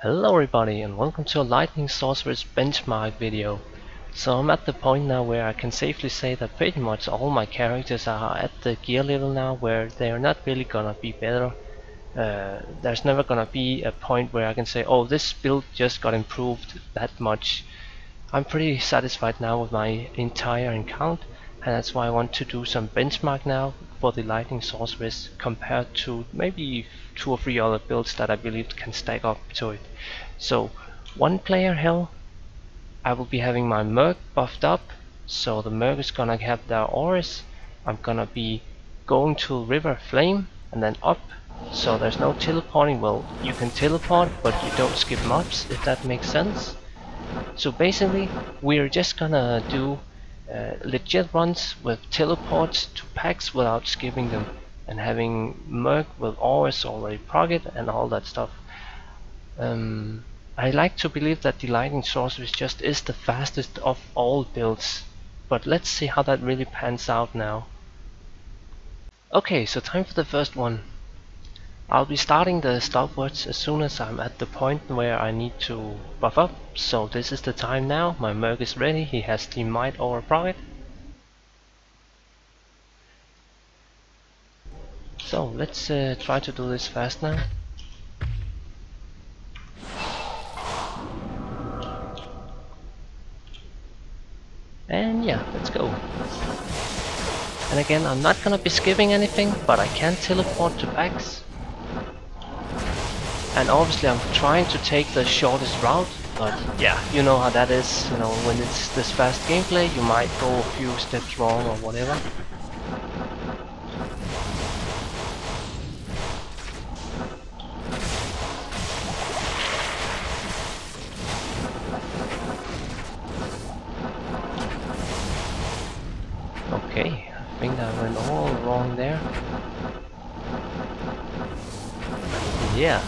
Hello everybody and welcome to a Lightning Sorceress benchmark video. So I'm at the point now where I can safely say that pretty much all my characters are at the gear level now where they are not really gonna be better. There's never gonna be a point where I can say, oh, this build just got improved that much. I'm pretty satisfied now with my entire account, and that's why I want to do some benchmark now for the Lightning Sorceress compared to maybe 2 or 3 other builds that I believe can stack up to it. So, one player hell, I will be having my Merc buffed up, so the Merc is gonna have their auras. I'm gonna be going to River Flame and then up, so there's no teleporting. Well, you can teleport, but you don't skip mobs, if that makes sense. So basically, we're just gonna do legit runs with teleports to packs without skipping them, and having Merc with auras already progged and all that stuff. I like to believe that the Lightning Sorceress just is the fastest of all builds, but let's see how that really pans out now. Okay, so time for the first one. I'll be starting the stopwatch as soon as I'm at the point where I need to buff up, so this is the time now. My Merc is ready, he has the Might Aura progged. So let's try to do this fast now. And yeah, let's go. And again, I'm not gonna be skipping anything, but I can teleport to packs. And obviously I'm trying to take the shortest route, but yeah, you know how that is. You know, when it's this fast gameplay, you might go a few steps wrong or whatever. Okay, I think I went all wrong there. Yeah.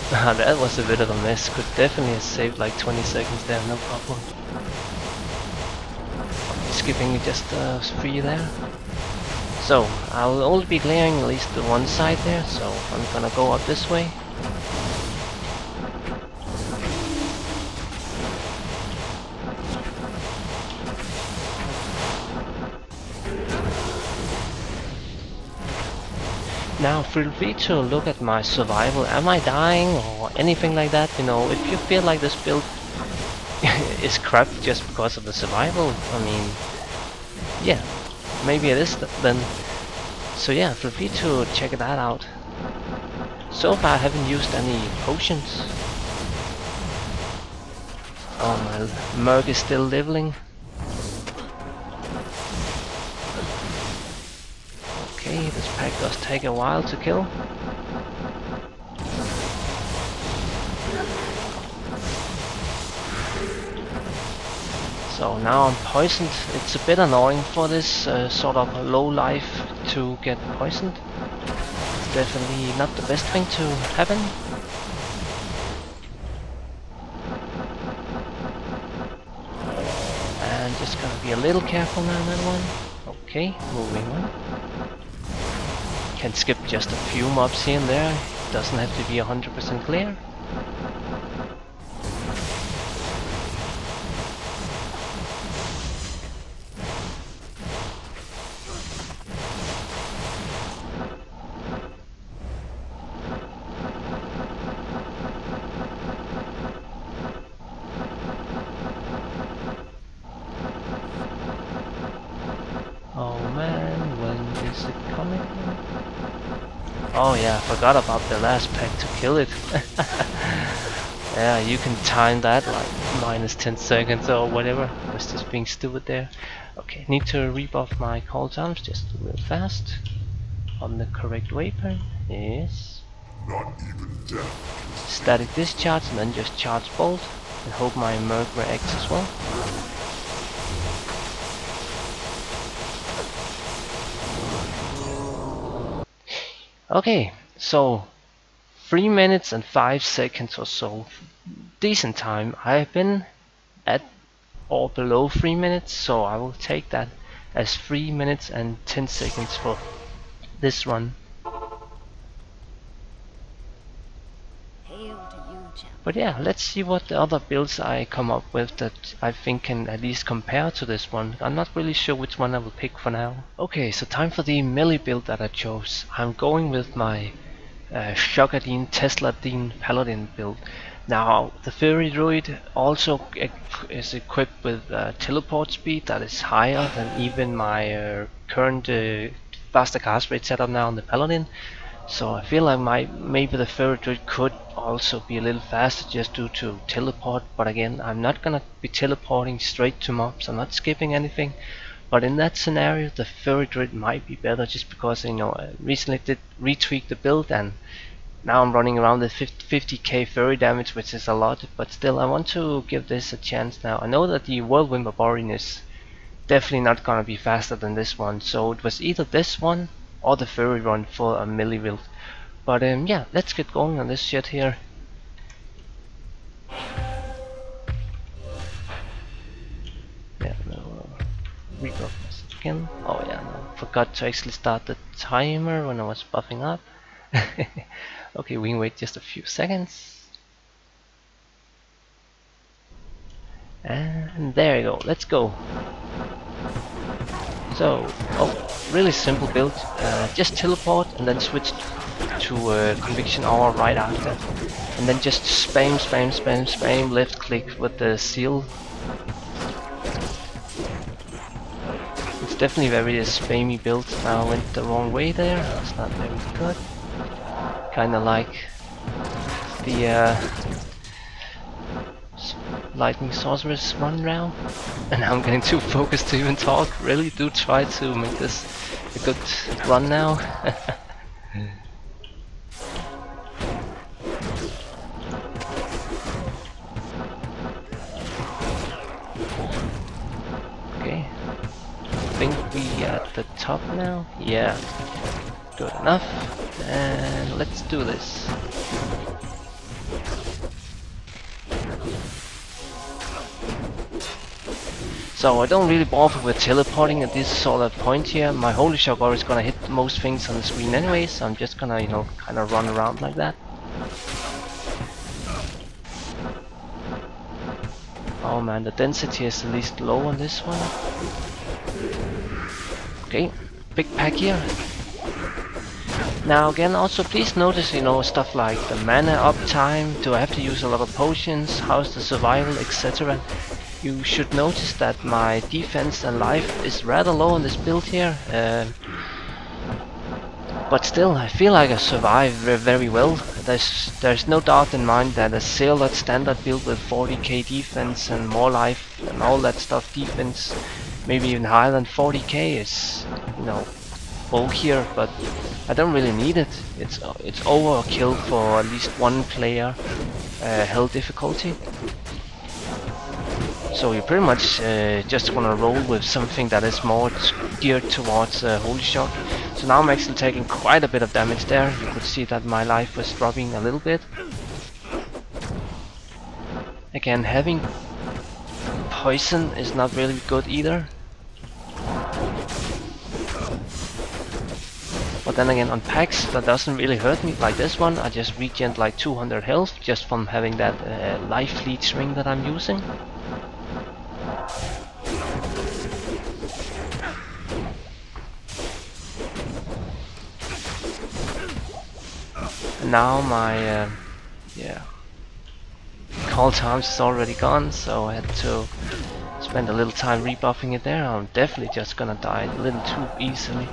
That was a bit of a mess. Could definitely have saved like 20 seconds there, no problem. Skipping just 3 there. So, I'll only be clearing at least the one side there, so I'm gonna go up this way. Now feel free to look at my survival. Am I dying or anything like that? You know, if you feel like this build is crap just because of the survival, I mean, yeah, maybe it is then. So yeah, feel free to check that out. So far I haven't used any potions. Oh, my Merc is still leveling. Okay, this pack does take a while to kill. So now I'm poisoned. It's a bit annoying for this sort of low life to get poisoned. It's definitely not the best thing to happen. And just gonna be a little careful now on that one. Okay, moving on. Can skip just a few mobs here and there. Doesn't have to be 100% clear. Oh man, when is it coming? Oh yeah, I forgot about the last pack to kill it. Yeah, you can time that like minus 10 seconds or whatever. I was just being stupid there. Okay, need to rebuff my call times just real fast. On the correct weapon. Yes. Not even death. Static discharge and then just charge bolt. And hope my Merc reacts as well. Okay, so 3 minutes and 5 seconds or so. Decent time. I've been at or below 3 minutes, so I will take that as 3 minutes and 10 seconds for this run. Hey hail to you, champion. But yeah, let's see what the other builds I come up with that I think can at least compare to this one. I'm not really sure which one I will pick for now. Okay, so time for the melee build that I chose. I'm going with my Shogadine Tesladine Paladin build. Now, the Fairy Druid also is equipped with teleport speed that is higher than even my current faster cast rate setup now on the Paladin. So I feel like maybe the Fairy Druid could also be a little faster just due to teleport, but again, I'm not gonna be teleporting straight to mobs, I'm not skipping anything. But in that scenario, the Fairy Druid might be better just because, you know, I recently did retweak the build and now I'm running around the 50k fairy damage, which is a lot, but still I want to give this a chance now. I know that the Whirlwind Barbarian is definitely not gonna be faster than this one, so it was either this one or the fairy run for a melee build. But yeah, let's get going on this shit here. Yeah, no, rebuff this again. Oh yeah, no, forgot to actually start the timer when I was buffing up. Okay, we can wait just a few seconds. And there you go, let's go. So, really simple build. Just teleport and then switch to Conviction Hour right after. And then just spam left click with the seal. It's definitely very spammy build. Now I went the wrong way there, that's not very good. Kinda like the Lightning Sorceress run round. And I'm getting too focused to even talk. Really do try to make this a good run now. Okay, I think we at the top now. Yeah, good enough. And let's do this. So I don't really bother with teleporting at this sort of point here. My Holy Shogar is gonna hit most things on the screen anyway, so I'm just gonna, you know, kind of run around like that. Oh man, the density is at least low on this one. Okay, big pack here. Now again, also please notice, you know, stuff like the mana uptime, do I have to use a lot of potions, how's the survival, etc. You should notice that my defense and life is rather low on this build here, but still I feel like I survive very well. There's no doubt in mind that a Sailor standard build with 40k defense and more life and all that stuff, defense maybe even higher than 40k is, you know, bulkier, but I don't really need it. It's overkill for at least one player hell difficulty. So you pretty much just want to roll with something that is more geared towards Holy Shock. So now I'm actually taking quite a bit of damage there. You could see that my life was dropping a little bit. Again, having poison is not really good either. But then again, on packs that doesn't really hurt me, like this one, I just regen like 200 health just from having that life leech ring that I'm using. And now my call times is already gone, so I had to spend a little time rebuffing it there. I'm definitely just gonna die a little too easily.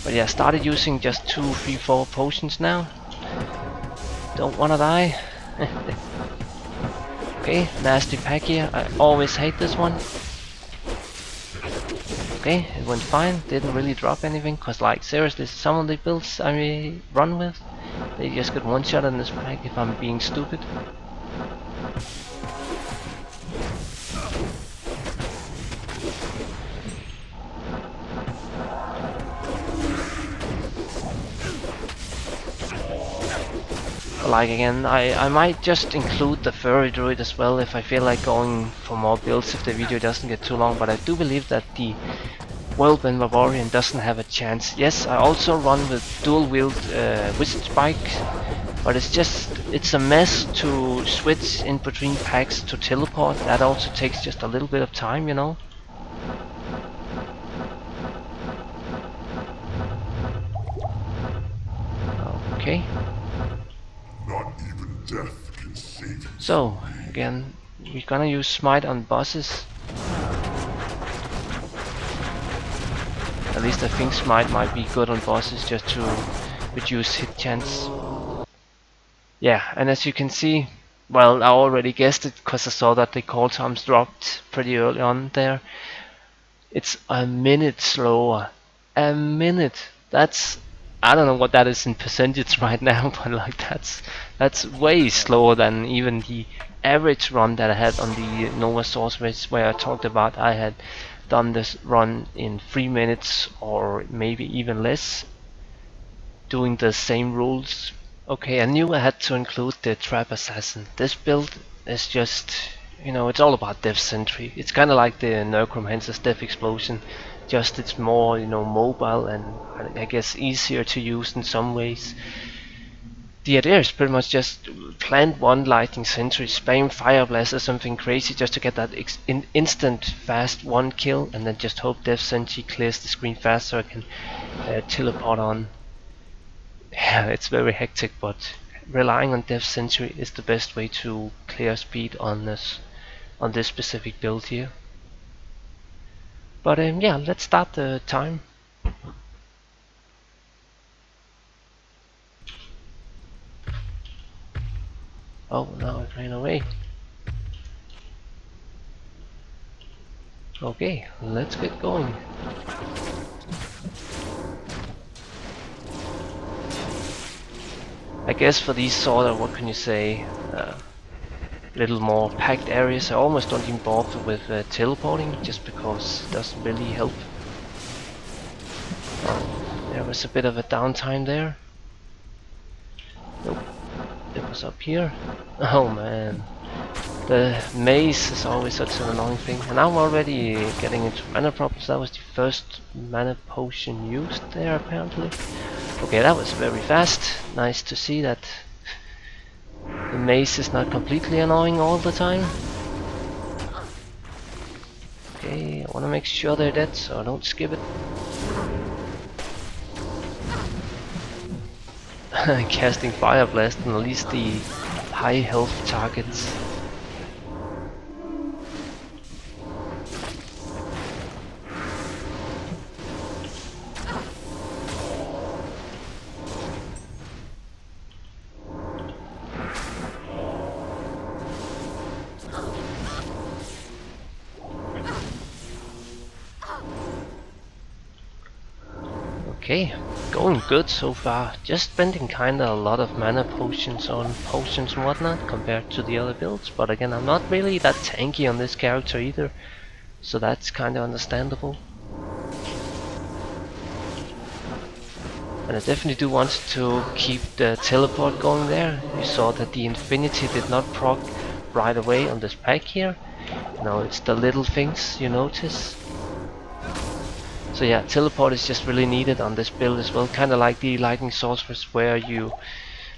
But yeah, I started using just 2, 3, 4 potions now. Don't wanna die. Okay, nasty pack here. I always hate this one. Okay, it went fine. Didn't really drop anything, cause like seriously, some of the builds I run with, they just get one shot in this pack if I'm being stupid. Like again, I might just include the Fairy Druid as well if I feel like going for more builds if the video doesn't get too long, but I do believe that the Whirlwind Bavarian doesn't have a chance. Yes, I also run with dual wield Wizard Spike, but it's a mess to switch in between packs to teleport. That also takes just a little bit of time, you know. Okay. Not even death can save you. So again, we're gonna use smite on bosses. At least I think smite might be good on bosses just to reduce hit chance. Yeah, and as you can see, well, I already guessed it because I saw that the call times dropped pretty early on there. It's a minute slower. A minute. That's, I don't know what that is in percentage right now, but like that's way slower than even the average run that I had on the Nova Sorceress, where I talked about I had done this run in 3 minutes or maybe even less, doing the same rules. Okay, I knew I had to include the Trap Assassin. This build is just, you know, it's all about Death Sentry. It's kind of like the Necromancer's Death Explosion, just it's more, you know, mobile and I guess easier to use in some ways. The idea is pretty much just plant one Lightning Sentry, spam Fire Blast or something crazy just to get that instant fast one kill, and then just hope Death Sentry clears the screen fast so I can teleport on. Yeah, it's very hectic, but relying on Death Sentry is the best way to clear speed on this specific build here. But yeah, let's start the time. Oh, now it ran away. Okay, let's get going. I guess for these sort of, what can you say, little more packed areas, I almost don't even bother with teleporting, just because it doesn't really help. Oh, there was a bit of a downtime there. Nope, it was up here. Oh man, the maze is always such an annoying thing. And I'm already getting into mana problems. That was the first mana potion used there apparently. Okay, that was very fast. Nice to see that the maze is not completely annoying all the time. Okay, I want to make sure they're dead so I don't skip it. Casting Fire Blast on at least the high health targets. Okay, going good so far. Just spending kinda a lot of mana potions on potions and whatnot compared to the other builds, but again, I'm not really that tanky on this character either, so that's kinda understandable. And I definitely do want to keep the teleport going there. You saw that the Infinity did not proc right away on this pack here. No, it's the little things you notice. So yeah, teleport is just really needed on this build as well, kinda like the Lightning Sorceress, where you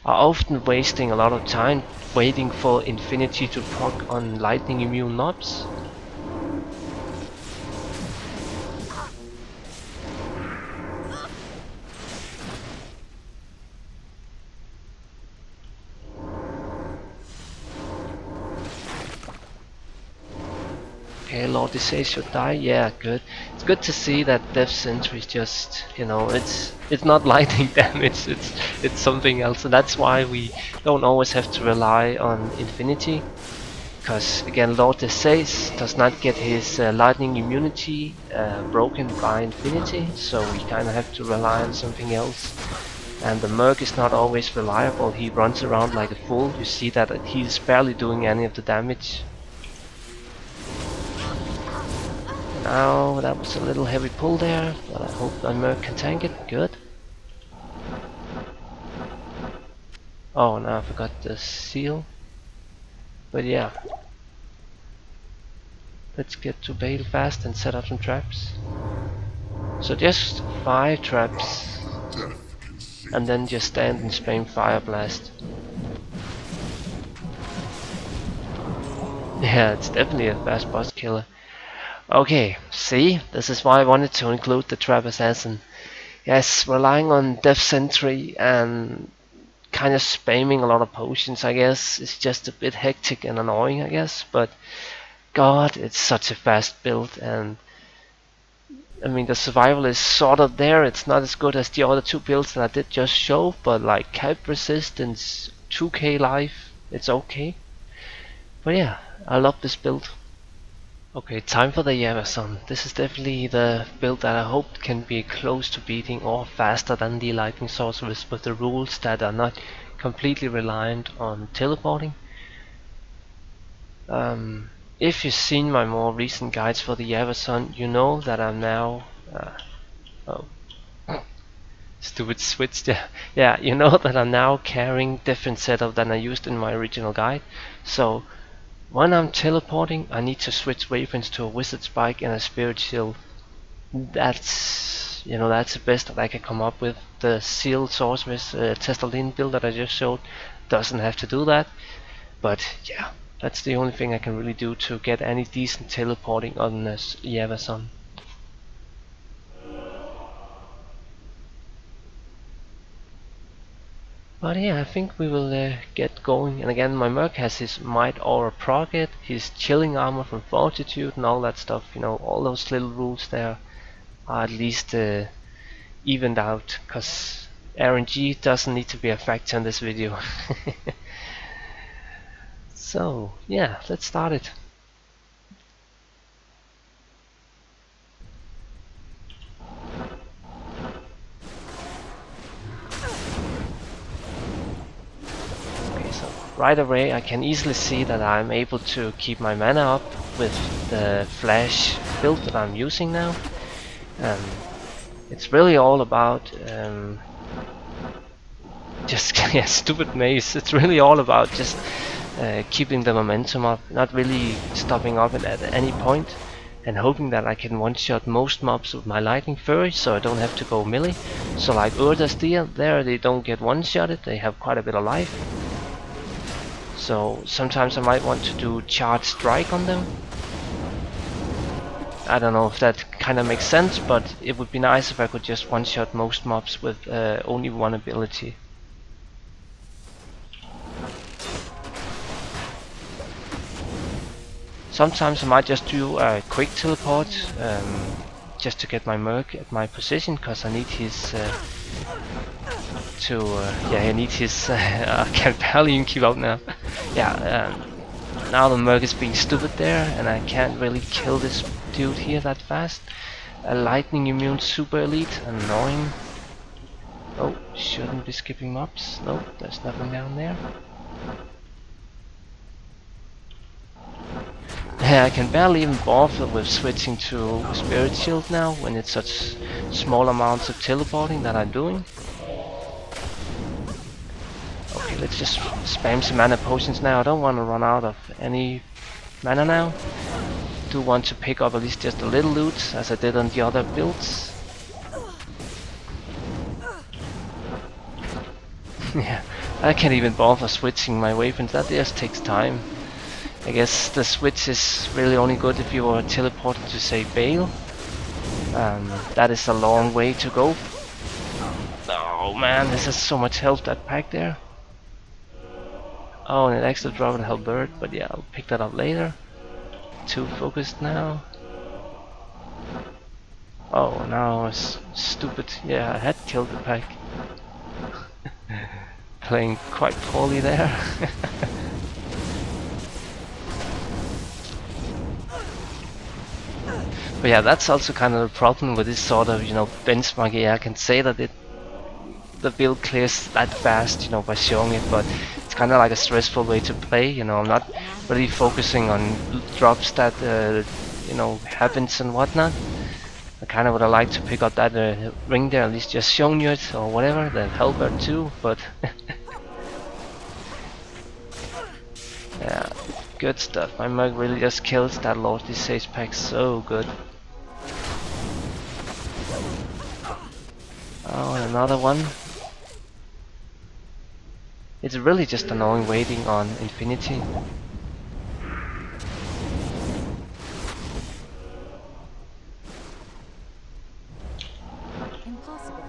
are often wasting a lot of time waiting for Infinity to proc on lightning immune mobs. Okay, Lord Desay should die. Yeah, good. It's good to see that Death Sentry is just, you know, it's not lightning damage. It's something else, and that's why we don't always have to rely on Infinity. Because again, Lord Desay does not get his lightning immunity broken by Infinity, so we kind of have to rely on something else. And the Merc is not always reliable. He runs around like a fool. You see that he's barely doing any of the damage. Now that was a little heavy pull there, but I hope my Merc can tank it. Good. Oh, now I forgot the seal. But yeah, let's get to Bale fast and set up some traps. So just 5 traps, Death can save. and then just stand and spam Fire Blast. Yeah, it's definitely a fast boss killer. Okay, see, this is why I wanted to include the Trap Assassin. Yes, relying on Death Sentry and kind of spamming a lot of potions, I guess, is just a bit hectic and annoying, I guess, but god, it's such a fast build, and I mean, the survival is sort of there. It's not as good as the other 2 builds that I did just show, but like cap resistance, 2k life, it's okay. But yeah, I love this build. Okay, time for the Javazon. This is definitely the build that I hope can be close to beating or faster than the Lightning Sorceress with the rules that are not completely reliant on teleporting. If you've seen my more recent guides for the Javazon, you know that I'm now... oh, stupid switch there. Yeah, you know that I'm now carrying different setup than I used in my original guide. So when I'm teleporting, I need to switch weapons to a Wizard Spike and a Spirit Shield. That's, you know, that's the best that I can come up with. The Sealed Sorceress Testalin build that I just showed doesn't have to do that. But yeah, that's the only thing I can really do to get any decent teleporting on this Javazon. But yeah, I think we will get going. And again, my Merc has his Might Aura Procket, his Chilling Armor from Fortitude and all that stuff. You know, all those little rules there are at least evened out, because RNG doesn't need to be a factor in this video. So yeah, let's start it. Okay, so right away I can easily see that I'm able to keep my mana up with the flash build that I'm using now. It's really all about just yeah, stupid maze. It's really all about just keeping the momentum up, not really stopping up at any point, and hoping that I can one-shot most mobs with my Lightning Fury, so I don't have to go melee. So like Urda's Deer, there they don't get one-shotted, they have quite a bit of life. So sometimes I might want to do Charge Strike on them. I don't know if that kind of makes sense, but it would be nice if I could just one-shot most mobs with only one ability. Sometimes I might just do a quick teleport just to get my Merc at my position, because I need his yeah, I need his I can barely even keep up now. Yeah, now the Merc is being stupid there, and I can't really kill this dude here that fast. A lightning immune super elite, annoying. Oh, shouldn't be skipping mobs. Nope, there's nothing down there. Yeah, I can barely even bother with switching to Spirit Shield now, when it's such small amounts of teleporting that I'm doing. Okay, let's just spam some mana potions now. I don't want to run out of any mana now. Do want to pick up at least just a little loot, as I did on the other builds. Yeah, I can't even bother switching my weapons. That just takes time. I guess the switch is really only good if you are teleporting to, say, Bale. That is a long way to go. Oh man, this has so much health, that pack there. Oh, and it actually dropped a halberd, but yeah, I'll pick that up later. Too focused now. Oh, now it's stupid. Yeah, I had killed the pack. Playing quite poorly there. But yeah, that's also kind of the problem with this sort of, you know, benchmark. Yeah, I can say that the build clears that fast, you know, by showing it, but it's kind of like a stressful way to play. You know, I'm not really focusing on drops that you know, happens and whatnot. I kind of would have liked to pick up that ring there, at least just showing you it or whatever. The halberd too, but yeah, good stuff. My Merc really just kills that Lord Sage pack so good. Oh, and another one. It's really just annoying waiting on infinity. Impossible.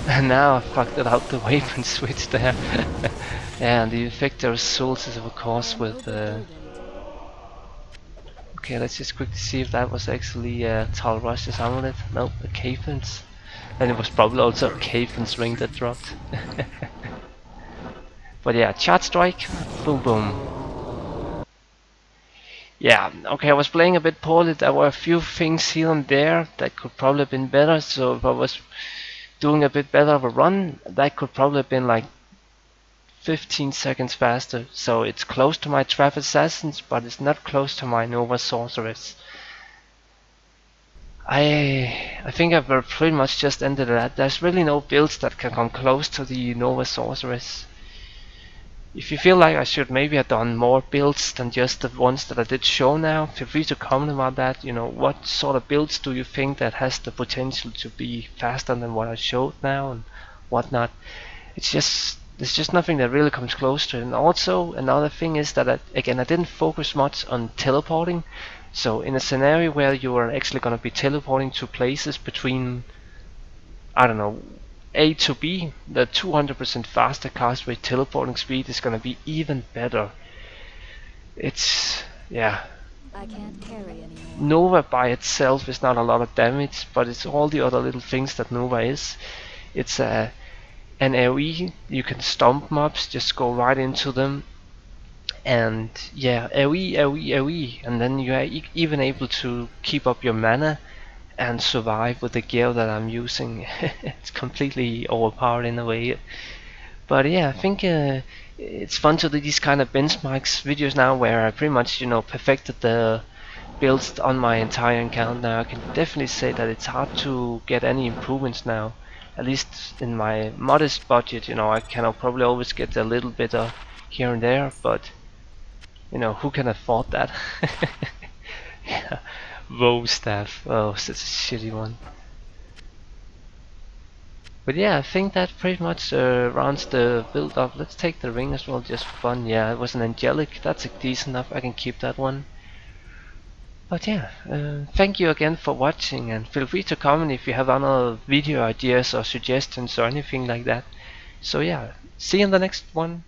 And now I fucked it out the weapon switch there. Yeah, and the effect results is of course with okay, let's just quickly see if that was actually Tal Rush's amulet. Nope, a Caven's. And it was probably also a Caven's ring that dropped. But yeah, charge strike, boom boom. Yeah, okay, I was playing a bit poorly. There were a few things here and there that could probably have been better. So if I was doing a bit better of a run, that could probably have been like 15 seconds faster. So it's close to my Trap Assassins, but it's not close to my Nova Sorceress. I think I've pretty much just ended that. There's really no builds that can come close to the Nova Sorceress. If you feel like I should maybe have done more builds than just the ones that I did show now, feel free to comment about that. You know, what sort of builds do you think that has the potential to be faster than what I showed now and whatnot. There's just nothing that really comes close to it. And also another thing is that I didn't focus much on teleporting. So in a scenario where you are actually going to be teleporting to places between, I don't know, A to B, the 200% faster cast rate teleporting speed is going to be even better. It's, yeah. I can't carry anymore. Nova by itself is not a lot of damage, but it's all the other little things that Nova is. It's an AoE, you can stomp mobs, just go right into them. And yeah, AoE, AoE, AoE, and then you are even able to keep up your mana and survive with the gear that I'm using. It's completely overpowered in a way. But yeah, I think it's fun to do these kind of benchmarks videos now where I pretty much, you know, perfected the builds on my entire account now. I can definitely say that it's hard to get any improvements now. At least in my modest budget, you know, I can probably always get a little bit of here and there, but you know, who can afford that? Yeah. Woe staff. Oh, such a shitty one. But yeah, I think that pretty much rounds the build up. Let's take the ring as well, just for fun. Yeah, it was an angelic. That's decent enough. I can keep that one. But yeah, thank you again for watching, and feel free to comment if you have other video ideas or suggestions or anything like that. So yeah, see you in the next one.